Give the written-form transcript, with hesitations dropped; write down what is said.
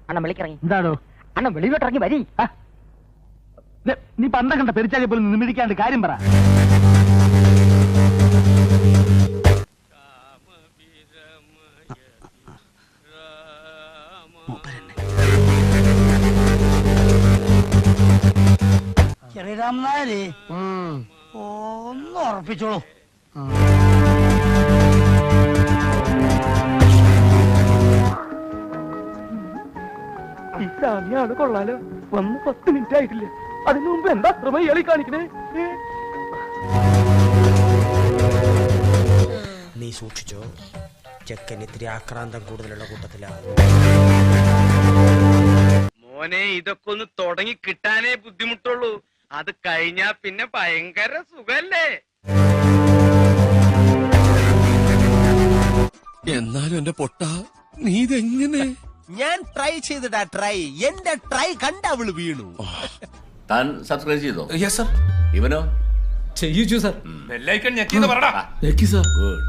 അണ്ണൻ വിളിക്കിറങ്ങി. എന്താണോ അണ്ണൻ വെളിയിലോട്ടിറങ്ങി വരി. നീ പണ്ട കണ്ട പെരിച്ചാലി പോലും നിമിടിക്കാണ്ട് കാര്യം പറ. രാമനായരെ ഒന്ന് ഉറപ്പിച്ചോളൂ. ഇതാണ് കൊള്ളാലോ. വന്ന് 10 മിനിറ്റ് ആയിട്ടില്ല. അതിനു മുമ്പ് എന്താ അത്രമ ഇയാളി കാണിക്കണേ? നീ സൂക്ഷിച്ചോ, ചെക്കൻ ഇത്തിരി ആക്രാന്തം കൂടുതലുള്ള കൂട്ടത്തിലാണ്. മോനെ, ഇതൊക്കെ ഒന്ന് തുടങ്ങി കിട്ടാനേ ബുദ്ധിമുട്ടുള്ളൂ. അത് കഴിഞ്ഞാ പിന്നെ ഭയങ്കര സുഖല്ലേ. എന്നാലും എന്റെ പൊട്ട, നീ ഇതെങ്ങനെ? ഞാൻ ട്രൈ ചെയ്തിടാ. എന്റെ ട്രൈ കണ്ട അവള് വീണു. താൻ സബ്സ്ക്രൈബ് ചെയ്തോ? Yes sir. ഇവനോ? ചെയ്യിച്ചു സർ. ബെല്ലൈക്കൺ ഞെക്കിന്ന് പറടാ. ഞെക്കി സർ. ഗുഡ്.